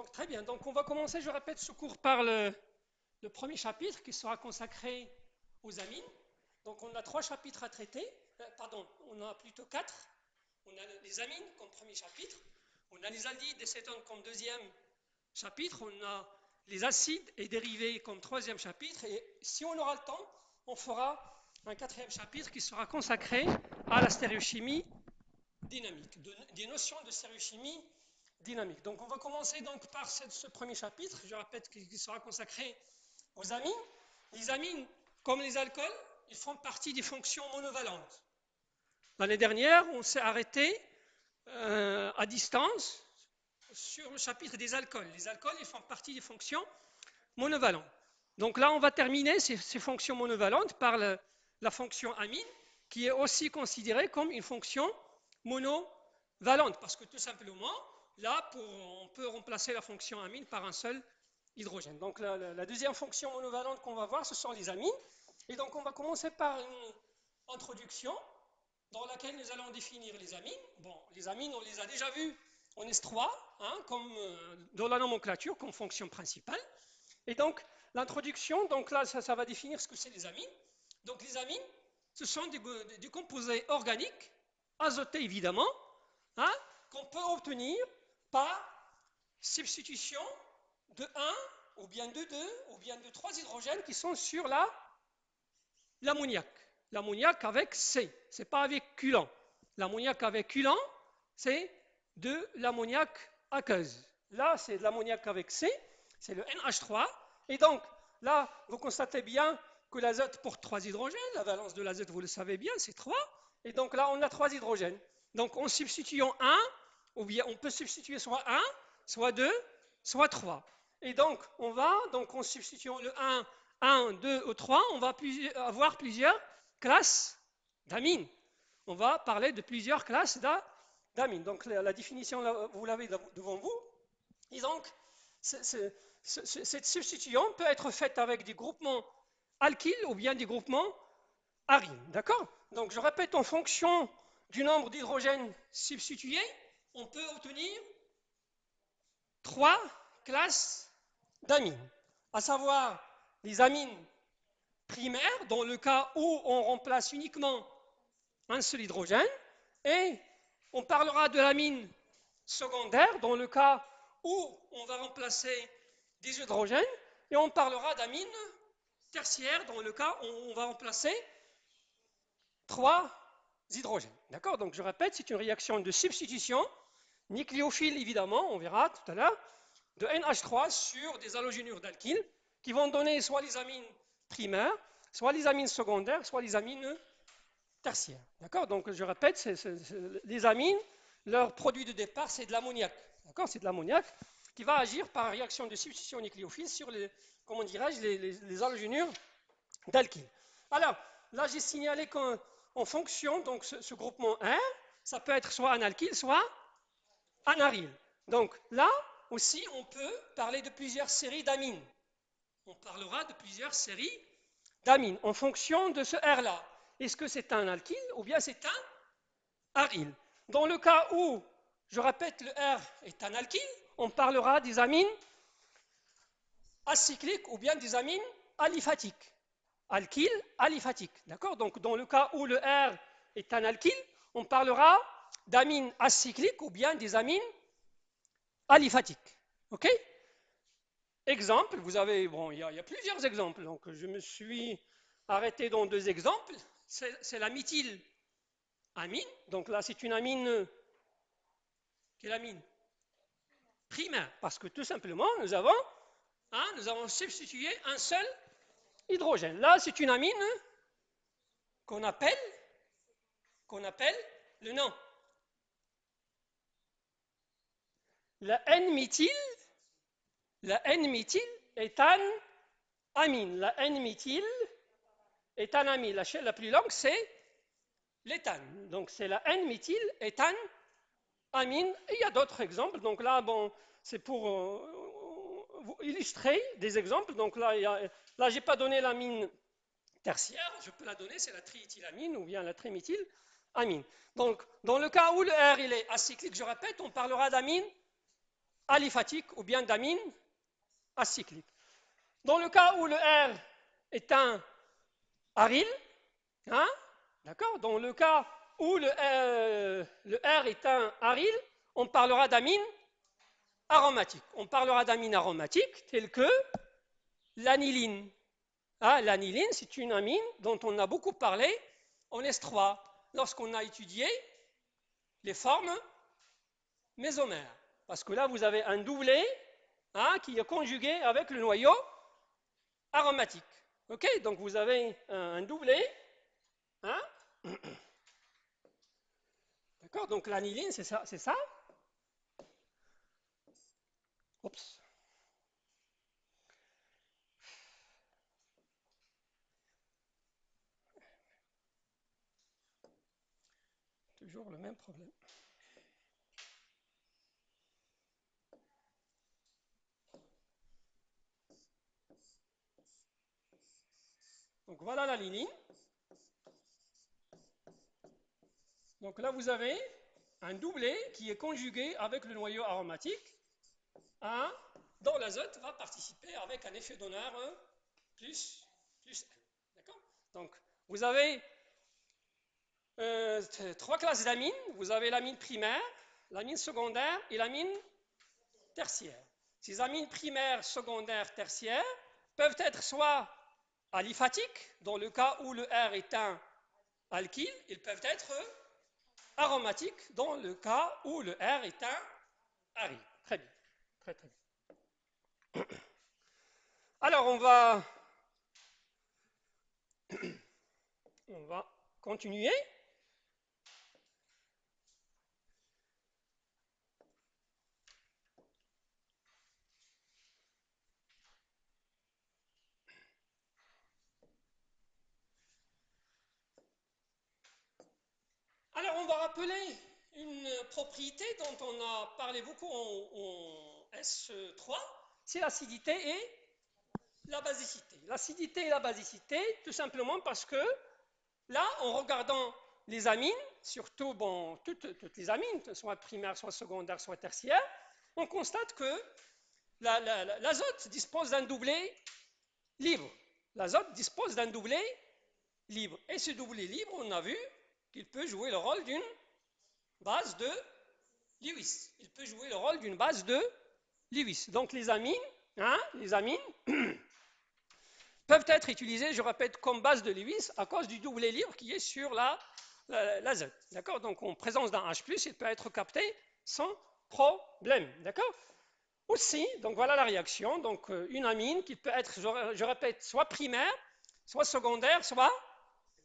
Donc très bien, donc on va commencer, je répète, ce cours par le premier chapitre qui sera consacré aux amines. Donc on a trois chapitres à traiter, pardon, on a plutôt quatre. On a les amines comme premier chapitre, on a les aldyles et cétones comme deuxième chapitre, on a les acides et dérivés comme troisième chapitre, et si on aura le temps, on fera un quatrième chapitre qui sera consacré à la stéréochimie dynamique, des notions de stéréochimie dynamique. Donc on va commencer donc par ce premier chapitre, je répète, qui sera consacré aux amines. Les amines, comme les alcools, ils font partie des fonctions monovalentes. L'année dernière, on s'est arrêté à distance sur le chapitre des alcools. Les alcools, ils font partie des fonctions monovalentes. Donc là, on va terminer ces fonctions monovalentes par la fonction amine, qui est aussi considérée comme une fonction monovalente, parce que tout simplement, là, on peut remplacer la fonction amine par un seul hydrogène. Donc la deuxième fonction monovalente qu'on va voir, ce sont les amines. Et donc on va commencer par une introduction dans laquelle nous allons définir les amines. Bon, les amines, on les a déjà vues en S3, hein, comme dans la nomenclature, comme fonction principale. Et donc, l'introduction, donc là, ça va définir ce que c'est les amines. Donc, les amines, ce sont des composés organiques, azotés évidemment, hein, qu'on peut obtenir par substitution de 1, ou bien de 2, ou bien de 3 hydrogènes qui sont sur l'ammoniac. L'ammoniac avec C, ce n'est pas avec culant. L'ammoniac avec culant, c'est de l'ammoniac aqueuse. Là, c'est de l'ammoniac avec C, c'est le NH3. Et donc, là, vous constatez bien que l'azote porte 3 hydrogènes. La valence de l'azote, vous le savez bien, c'est 3. Et donc là, on a 3 hydrogènes. Donc, en substituant 1, ou bien on peut substituer soit 1, soit 2, soit 3. Et donc, en substituant le 1, 2 ou 3, on va avoir plusieurs classes d'amines. On va parler de plusieurs classes d'amines. Donc la définition, vous l'avez devant vous. Et donc, cette substitution peut être faite avec des groupements alkyles ou bien des groupements arines. D'accord? Donc je répète, en fonction du nombre d'hydrogènes substitués, on peut obtenir trois classes d'amines, à savoir les amines primaires, dans le cas où on remplace uniquement un seul hydrogène, et on parlera de l'amine secondaire, dans le cas où on va remplacer des hydrogènes, et on parlera d'amine tertiaire, dans le cas où on va remplacer 3 hydrogènes. D'accord? Donc je répète, c'est une réaction de substitution, nucléophile évidemment, on verra tout à l'heure, de NH3 sur des halogénures d'alkyle, qui vont donner soit les amines primaires, soit les amines secondaires, soit les amines tertiaires. D'accord? Donc je répète, les amines, leur produit de départ, c'est de l'ammoniac. D'accord? C'est de l'ammoniac qui va agir par réaction de substitution nucléophile sur comment dirais-je, les halogénures d'alkyle. Alors, là j'ai signalé qu'en fonction, donc ce groupement R, ça peut être soit un alkyle, soit un aryl. Donc là aussi, on peut parler de plusieurs séries d'amines. On parlera de plusieurs séries d'amines en fonction de ce R-là. Est-ce que c'est un alkyle ou bien c'est un aryl? Dans le cas où, je répète, le R est un alkyle, on parlera des amines acycliques ou bien des amines aliphatiques. Alkyle, aliphatique. D'accord? Donc, dans le cas où le R est un alkyle, on parlera d'amines acycliques ou bien des amines aliphatiques. OK? Exemple, vous avez, bon, il y a plusieurs exemples. Donc, je me suis arrêté dans 2 exemples. C'est la méthylamine. Donc là, c'est une amine. Quelle amine? Primaire. Parce que tout simplement, nous avons substitué un seul hydrogène. Là, c'est une amine qu'on appelle le nom. La N-méthyle est un amine. La N-méthyle est un amine. La chaîne la plus longue, c'est l'éthane. Donc, c'est la N-méthyléthane amine. Et il y a d'autres exemples. Donc là, bon, c'est pour vous illustrer des exemples. Donc là, je n'ai pas donné l'amine tertiaire. Je peux la donner, c'est la triéthylamine ou bien la triméthylamine. Donc, dans le cas où le R il est acyclique, je répète, on parlera d'amine aliphatique ou bien d'amine acyclique. Dans le cas où le R est un aryl, hein, d'accord? Dans le cas où le R est un aryl, on parlera d'amine aromatique. On parlera d'amine aromatique telle que l'aniline. Ah, l'aniline, c'est une amine dont on a beaucoup parlé en S3 lorsqu'on a étudié les formes mésomères. Parce que là, vous avez un doublet, hein, qui est conjugué avec le noyau aromatique. Ok, donc vous avez un doublet, hein. D'accord, donc l'aniline, c'est ça, c'est ça. Oups. Toujours le même problème. Donc voilà l'alinine. Donc là, vous avez un doublet qui est conjugué avec le noyau aromatique, hein, dont l'azote va participer avec un effet d'honneur plus N. D'accord. Donc, vous avez trois classes d'amines. Vous avez l'amine primaire, l'amine secondaire et l'amine tertiaire. Ces amines primaires, secondaires, tertiaires peuvent être soit aliphatiques, dans le cas où le R est un alkyle, ils peuvent être aromatiques, dans le cas où le R est un aride. Très bien, très très bien. Alors on va continuer. Alors, on va rappeler une propriété dont on a parlé beaucoup en S3, c'est l'acidité et la basicité. L'acidité et la basicité, tout simplement parce que là, en regardant les amines, surtout bon, toutes les amines, soit primaires, soit secondaires, soit tertiaires, on constate que l'azote dispose d'un doublet libre. L'azote dispose d'un doublet libre. Et ce doublet libre, on a vu qu'il peut jouer le rôle d'une base de Lewis. Il peut jouer le rôle d'une base de Lewis. Donc les amines, hein, les amines peuvent être utilisées, je répète, comme base de Lewis à cause du doublet libre qui est sur l'azote. D'accord. Donc en présence d'un H+, il peut être capté sans problème. D'accord. Aussi, donc voilà la réaction. Donc une amine qui peut être, je répète, soit primaire, soit secondaire, soit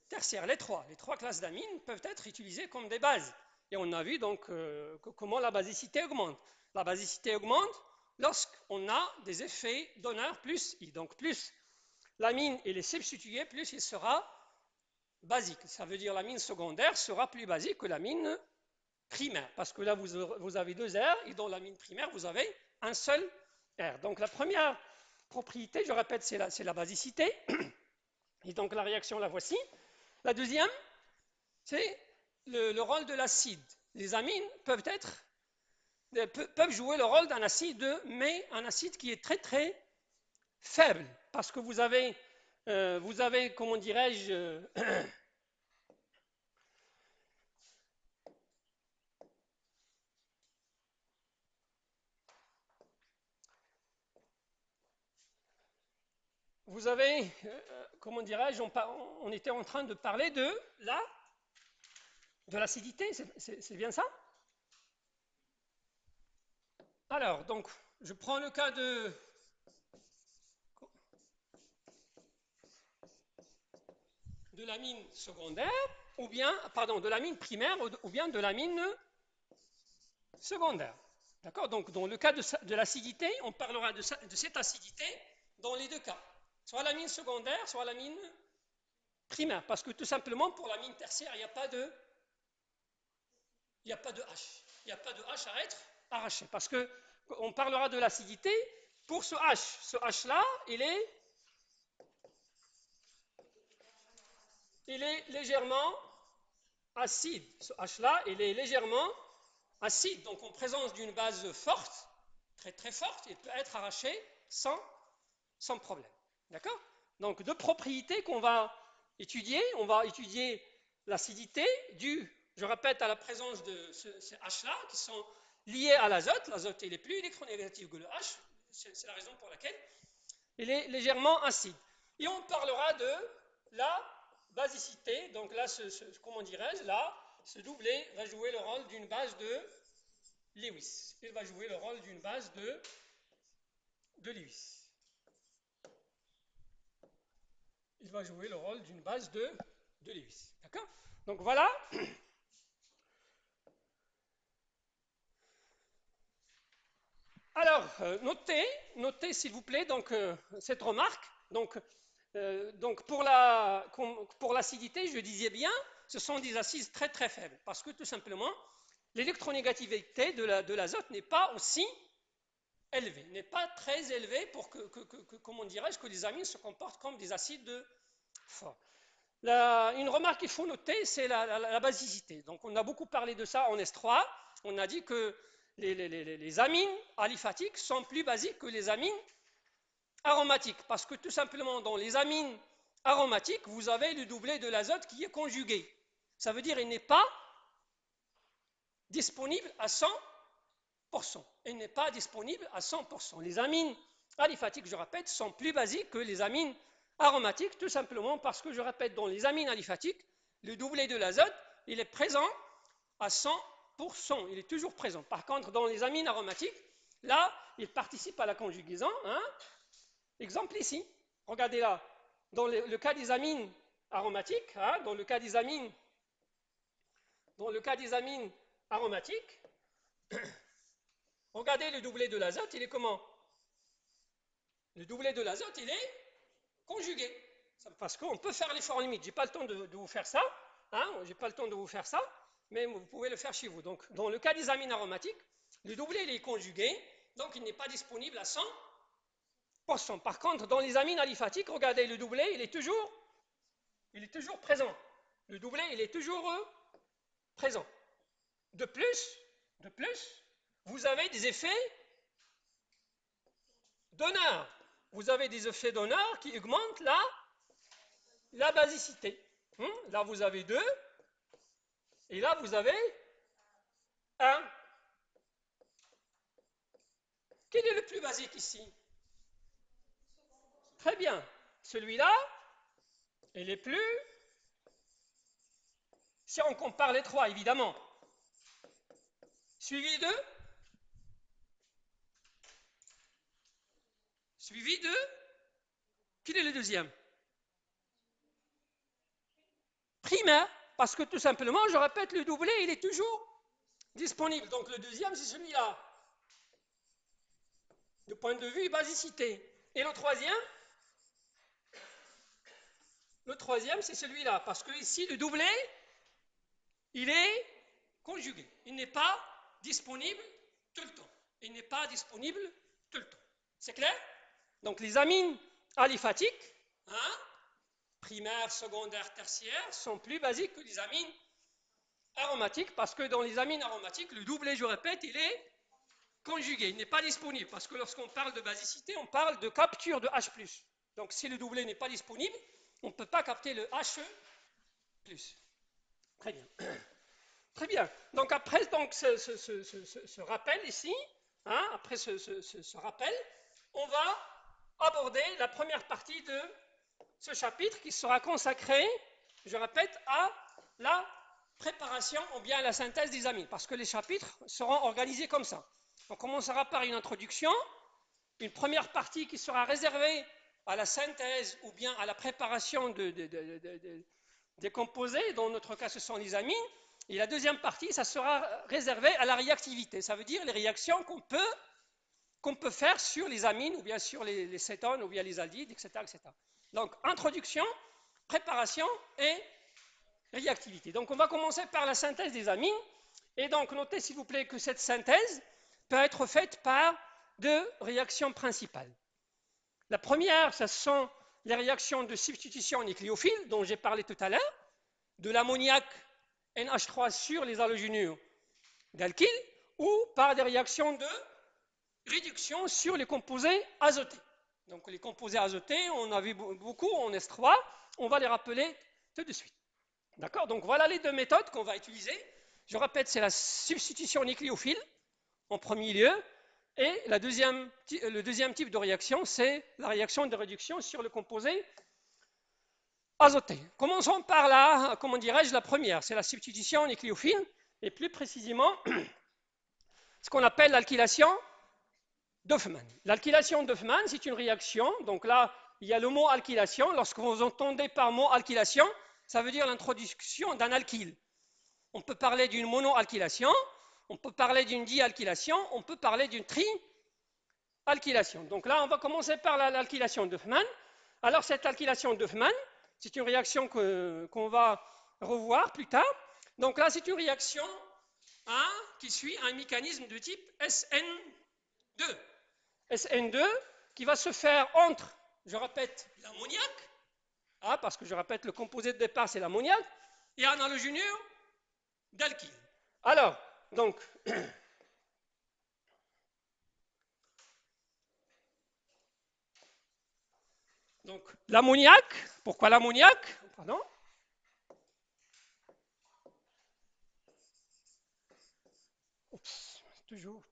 tertiaire. Les trois classes d'amines peuvent être utilisées comme des bases. Et on a vu donc comment la basicité augmente. La basicité augmente lorsqu'on a des effets donneurs plus I. Donc plus l'amine est substituée, plus il sera basique. Ça veut dire l'amine secondaire sera plus basique que l'amine primaire. Parce que là, vous avez deux R et dans l'amine primaire, vous avez un seul R. Donc la première propriété, je répète, c'est la basicité. Et donc la réaction, la voici. La deuxième, c'est le rôle de l'acide. Les amines peuvent jouer le rôle d'un acide, mais un acide qui est très très faible, parce que vous avez comment dirais-je, vous avez, comment dirais-je, on était en train de parler de l'acidité, c'est bien ça? Alors, donc, je prends le cas de l'amine secondaire, ou bien, pardon, de l'amine primaire, ou bien de l'amine secondaire. D'accord. Donc, dans le cas de l'acidité, on parlera de cette acidité dans les deux cas. Soit l'amine secondaire, soit l'amine primaire. Parce que tout simplement, pour l'amine tertiaire, il n'y a pas de H. Il n'y a pas de H à être arraché. Parce que on parlera de l'acidité pour ce H. Ce H-là, il est légèrement acide. Ce H-là, il est légèrement acide. Donc, en présence d'une base forte, très très forte, il peut être arraché sans problème. D'accord? Donc, deux propriétés qu'on va étudier. On va étudier l'acidité due, je répète, à la présence de ces H-là qui sont liés à l'azote. L'azote, il est plus électronégatif que le H. C'est la raison pour laquelle il est légèrement acide. Et on parlera de la basicité. Donc là, comment dirais-je, là, ce doublet va jouer le rôle d'une base de Lewis. Il va jouer le rôle d'une base de Lewis. Il va jouer le rôle d'une base de Lewis. D'accord? Donc voilà. Alors, notez s'il vous plaît donc, cette remarque. Donc pour l'acidité, je disais bien, ce sont des acides très très faibles. Parce que tout simplement, l'électronégativité de l'azote n'est pas aussi élevée, n'est pas très élevée pour comment dirais-je, que les amines se comportent comme des acides forts. Une remarque qu'il faut noter, c'est la basicité. Donc on a beaucoup parlé de ça en S3. On a dit que les amines aliphatiques sont plus basiques que les amines aromatiques. Parce que tout simplement, dans les amines aromatiques, vous avez le doublet de l'azote qui est conjugué. Ça veut dire qu'il n'est pas disponible à 100%. Il n'est pas disponible à 100%. Les amines aliphatiques, je répète, sont plus basiques que les amines aromatiques, tout simplement parce que, je répète, dans les amines aliphatiques, le doublet de l'azote, il est présent à 100%. Il est toujours présent. Par contre, dans les amines aromatiques, là, il participe à la conjugaison. Exemple ici. Regardez là. Dans le cas des amines aromatiques, dans le cas des amines aromatiques, regardez le doublet de l'azote, il est comment? Le doublet de l'azote, il est conjugué. Parce qu'on peut faire l'effort limite. Je n'ai pas le temps de vous faire ça. J'ai pas le temps de vous faire ça, mais vous pouvez le faire chez vous. Donc, dans le cas des amines aromatiques, le doublet, il est conjugué, donc il n'est pas disponible à 100%. Par contre, dans les amines aliphatiques, regardez, le doublet, il est toujours présent. Le doublet, il est toujours présent. De plus, vous avez des effets donneurs. Vous avez des effets donneurs qui augmentent la basicité. Là, vous avez 2, et là, vous avez 1. Quel est le plus basique ici? Très bien. Celui-là, il est plus... Si on compare les 3, évidemment. Suivi de Quel est le deuxième? Primaire, parce que tout simplement, je répète, le doublet, il est toujours disponible. Donc le deuxième, c'est celui-là. Du point de vue basicité. Et le troisième, c'est celui-là. Parce que ici, le doublet, il est conjugué. Il n'est pas disponible tout le temps. C'est clair? Donc les amines aliphatiques, primaires, secondaires, tertiaires, sont plus basiques que les amines aromatiques, parce que dans les amines aromatiques, le doublet, je répète, il est conjugué, il n'est pas disponible, parce que lorsqu'on parle de basicité, on parle de capture de H+. Donc si le doublet n'est pas disponible, on ne peut pas capter le He+. Très bien. Très bien. Donc après ce rappel ici, après ce rappel, on va aborder la première partie de ce chapitre qui sera consacré, je répète, à la préparation ou bien à la synthèse des amines, parce que les chapitres seront organisés comme ça. On commencera par une introduction, une première partie qui sera réservée à la synthèse ou bien à la préparation des composés, dans notre cas ce sont les amines, et la deuxième partie, ça sera réservé à la réactivité, ça veut dire les réactions qu'on peut faire sur les amines ou bien sur les cétones ou bien les aldydes, etc., etc. Donc introduction, préparation et réactivité. Donc on va commencer par la synthèse des amines, et donc notez s'il vous plaît que cette synthèse peut être faite par 2 réactions principales. La première, ce sont les réactions de substitution nucléophile dont j'ai parlé tout à l'heure, de l'ammoniac NH3 sur les halogénures d'alkyle, ou par des réactions de réduction sur les composés azotés. Donc les composés azotés, on a vu beaucoup en S3, on va les rappeler tout de suite. D'accord? Donc voilà les deux méthodes qu'on va utiliser. Je répète, c'est la substitution nucléophile en premier lieu, et le deuxième type de réaction, c'est la réaction de réduction sur le composé azoté. Commençons par la, comment dirais-je, la première, c'est la substitution nucléophile, et plus précisément, ce qu'on appelle l'alkylation d'Hoffmann. L'alkylation d'Hoffmann, c'est une réaction, donc là, il y a le mot alkylation. Lorsque vous entendez par mot alkylation, ça veut dire l'introduction d'un alkyle. On peut parler d'une monoalkylation, on peut parler d'une dialkylation, on peut parler d'une trialkylation. Donc là, on va commencer par l'alkylation d'Hoffmann. Alors, cette alkylation d'Hoffmann, c'est une réaction qu'on va revoir plus tard. Donc là, c'est une réaction qui suit un mécanisme de type SN2. SN2 qui va se faire entre, je répète, l'ammoniac, parce que je répète, le composé de départ, c'est l'ammoniac, et un halogénure d'alkyle. Alors, donc, l'ammoniac, pourquoi l'ammoniac? Pardon. Oups, toujours.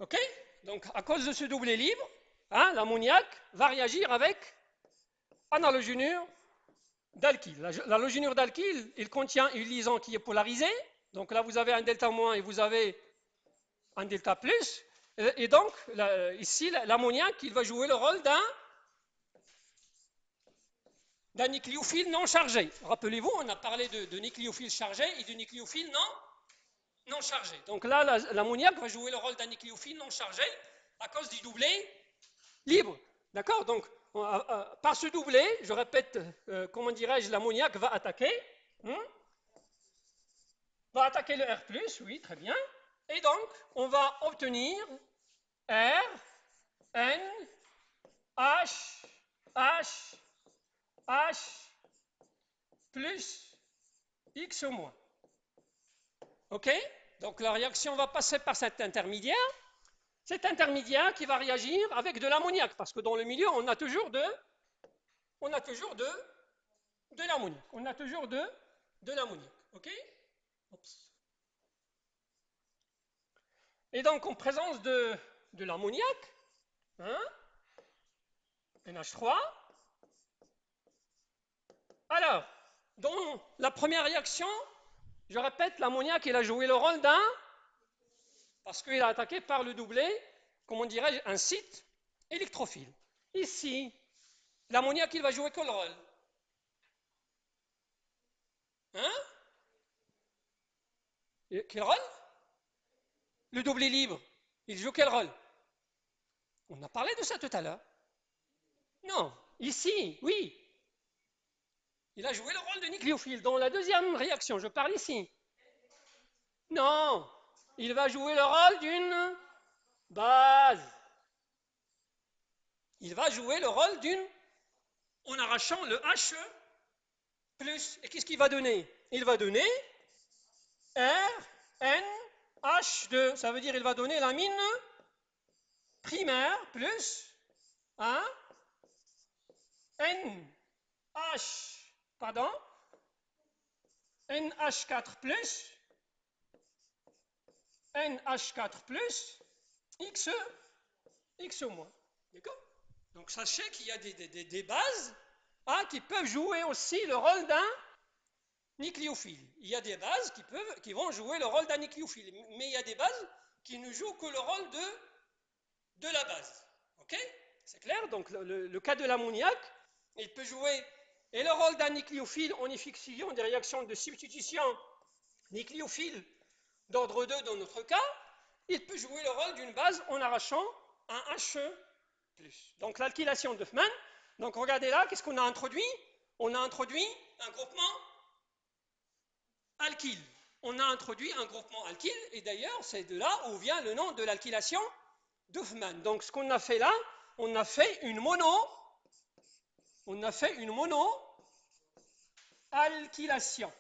OK? Donc, à cause de ce doublé libre, l'ammoniac va réagir avec un halogénure d'alkyle. L'halogénure d'alkyle, il contient une liaison qui est polarisée. Donc là, vous avez un delta moins et vous avez un delta plus. Et donc, ici, l'ammoniac, il va jouer le rôle d'un nucléophile non chargé. Rappelez-vous, on a parlé de nucléophile chargé et de nucléophile non chargé. Donc là, l'ammoniac va jouer le rôle d'un nucléophile non chargé à cause du doublé libre. D'accord? Donc, par ce doublé, je répète, comment dirais-je, l'ammoniac va attaquer le R+, oui, très bien. Et donc, on va obtenir R, N, H, H, H, plus X au moins. OK? Donc, la réaction va passer par cet intermédiaire. Cet intermédiaire qui va réagir avec de l'ammoniac, parce que dans le milieu, on a toujours de l'ammoniac. On a toujours de l'ammoniac. OK? Oups. Et donc, en présence de l'ammoniac, NH3, alors, dans la première réaction, je répète, l'ammoniac, il a joué le rôle d'un, parce qu'il a attaqué par le doublé, comment dirais-je, un site électrophile. Ici, l'ammoniac, il va jouer quel rôle? Quel rôle? Le doublé libre, il joue quel rôle? On a parlé de ça tout à l'heure. Non, ici, oui. Il a joué le rôle de nucléophile. Dans la deuxième réaction, je parle ici. Non, il va jouer le rôle d'une base. Il va jouer le rôle d'une, en arrachant le H+. Et qu'est-ce qu'il va donner? Il va donner R, N, H2. Ça veut dire qu'il va donner l'amine primaire plus NH4 plus NH4 plus X au moins. D'accord? Donc sachez qu'il y a des bases qui peuvent jouer aussi le rôle d'un nucléophile. Il y a des bases qui vont jouer le rôle d'un nucléophile, mais il y a des bases qui ne jouent que le rôle de la base. Ok? C'est clair? Donc le cas de l'ammoniac, il peut jouer et le rôle d'un nucléophile en effusion des réactions de substitution nucléophile d'ordre 2 dans notre cas, il peut jouer le rôle d'une base en arrachant un H+. Donc l'alkylation d'Hoffmann, donc regardez là, qu'est-ce qu'on a introduit? On a introduit un groupement alkyle. On a introduit un groupement alkyle, et d'ailleurs, c'est de là où vient le nom de l'alkylation d'Hoffmann. Donc ce qu'on a fait là, on a fait une mono-alkylation.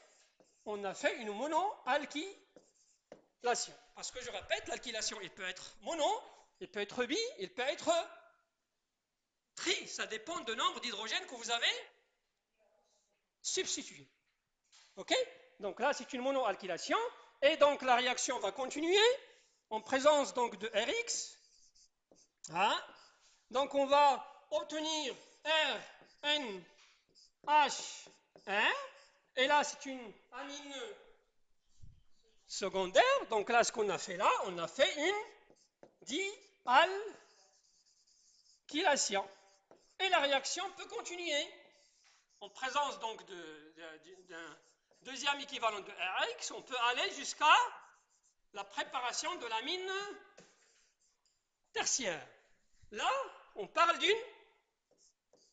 on a fait une monoalkylation. Parce que je répète, l'alkylation, il peut être mono, il peut être bi, il peut être tri. Ça dépend du nombre d'hydrogènes que vous avez substitué. Ok? Donc là, c'est une monoalkylation. Et donc la réaction va continuer en présence donc de Rx. Hein? Donc on va obtenir RNH1. Et là, c'est une amine secondaire. Donc là, ce qu'on a fait là, on a fait une dialkylation. Et la réaction peut continuer en présence donc d'un deuxième équivalent de Rx. On peut aller jusqu'à la préparation de l'amine tertiaire. Là, on parle d'une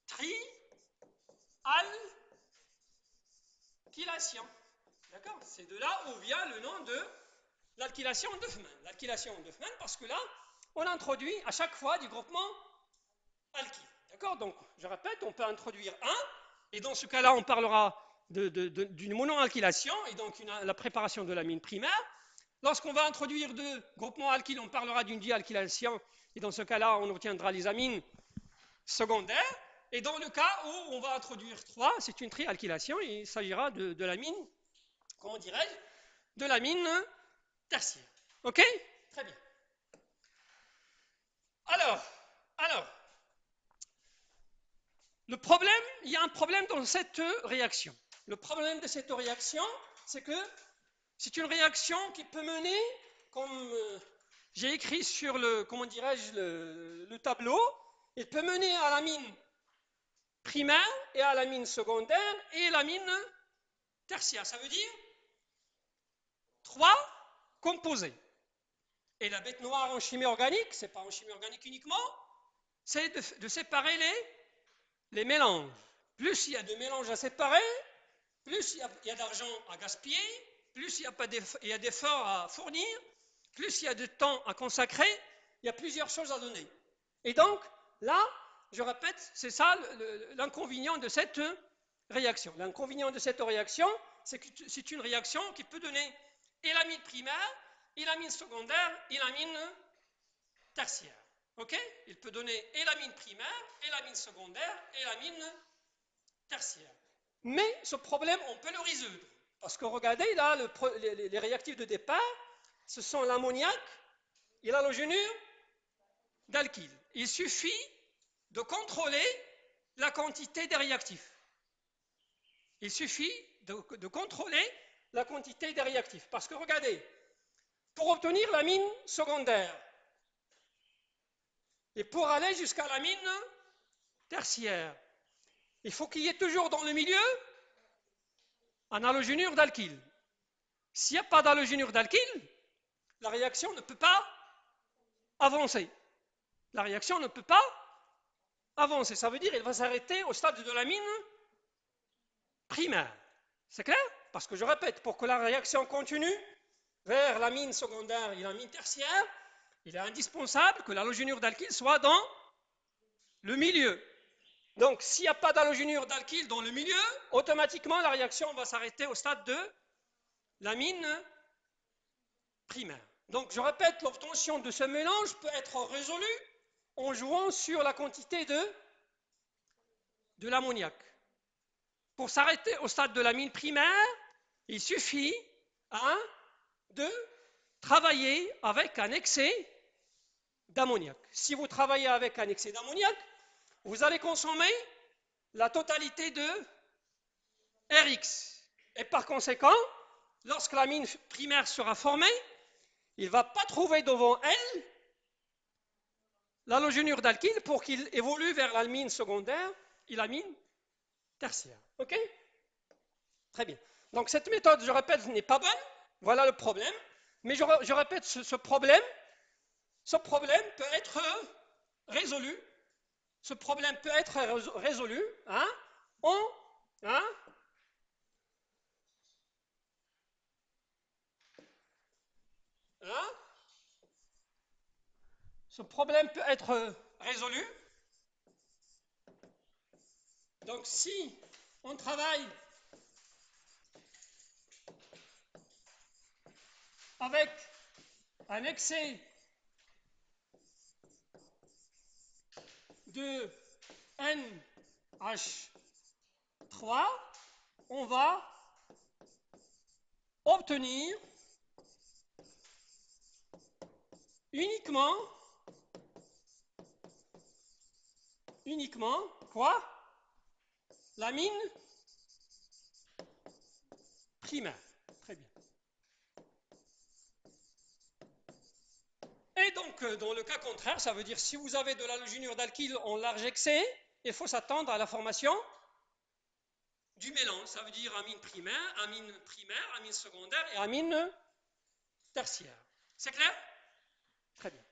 trialkylation. D'accord? C'est de là où vient le nom de l'alkylation d'Huffman. L'alkylation d'Huffman, parce que là, on introduit à chaque fois du groupement alkyle. D'accord? Donc, je répète, on peut introduire un, et dans ce cas-là, on parlera d'une monoalkylation, et donc la préparation de l'amine primaire. Lorsqu'on va introduire deux groupements alkyles, on parlera d'une dialkylation, et dans ce cas-là, on obtiendra les amines secondaires. Et dans le cas où on va introduire 3, c'est une trialkylation, et il s'agira de l'amine, comment dirais-je, de l'amine tertiaire. Ok? Très bien. Alors, le problème, il y a un problème dans cette réaction. Le problème de cette réaction, c'est que c'est une réaction qui peut mener, comme j'ai écrit sur le, comment dirais-je, le tableau, il peut mener à l'amine primaire et à l'amine secondaire et l'amine tertiaire. Ça veut dire 3 composés. Et la bête noire en chimie organique, c'est pas en chimie organique uniquement, c'est de séparer les mélanges. Plus il y a de mélanges à séparer, plus il y a d'argent à gaspiller, plus il y a d'efforts à fournir, plus il y a de temps à consacrer, il y a plusieurs choses à donner. Et donc, là, je répète, c'est ça l'inconvénient de cette réaction. L'inconvénient de cette réaction, c'est que c'est une réaction qui peut donner et l'amine primaire, et l'amine secondaire, et l'amine tertiaire. Ok? Il peut donner et l'amine primaire, et l'amine secondaire, et l'amine tertiaire. Mais ce problème, on peut le résoudre. Parce que regardez, là, les réactifs de départ, ce sont l'ammoniac et l'halogénure d'alkyle. Il suffit de contrôler la quantité des réactifs. Il suffit de contrôler la quantité des réactifs. Parce que regardez, pour obtenir l'amine secondaire et pour aller jusqu'à l'amine tertiaire, il faut qu'il y ait toujours dans le milieu un halogénure d'alkyle. S'il n'y a pas d'halogénure d'alkyle, la réaction ne peut pas avancer. La réaction ne peut pas avancer. Ça veut dire qu'elle va s'arrêter au stade de l'amine primaire. C'est clair? Parce que je répète, pour que la réaction continue vers l'amine secondaire et l'amine tertiaire, il est indispensable que l'halogénure d'alkyle soit dans le milieu. Donc, s'il n'y a pas d'halogénure d'alkyle dans le milieu, automatiquement, la réaction va s'arrêter au stade de l'amine primaire. Donc, je répète, l'obtention de ce mélange peut être résolue en jouant sur la quantité de l'ammoniac. Pour s'arrêter au stade de l'amine primaire, il suffit de travailler avec un excès d'ammoniac. Si vous travaillez avec un excès d'ammoniac, vous allez consommer la totalité de Rx. Et par conséquent, lorsque l'amine primaire sera formée, il ne va pas trouver devant elle l'halogénure d'alkyle pour qu'il évolue vers l'amine secondaire et l'amine tertiaire. Ok? Très bien. Donc cette méthode, je répète, n'est pas bonne. Voilà le problème. Mais je répète, ce problème peut être résolu. Ce problème peut être résolu ce problème peut être résolu. Donc si on travaille avec un excès de NH3, on va obtenir uniquement quoi? L'amine primaire. Très bien. Et donc, dans le cas contraire, ça veut dire si vous avez de l'halogenure d'alkyle en large excès, il faut s'attendre à la formation du mélange. Ça veut dire amine primaire, amine secondaire et amine tertiaire. C'est clair? Très bien.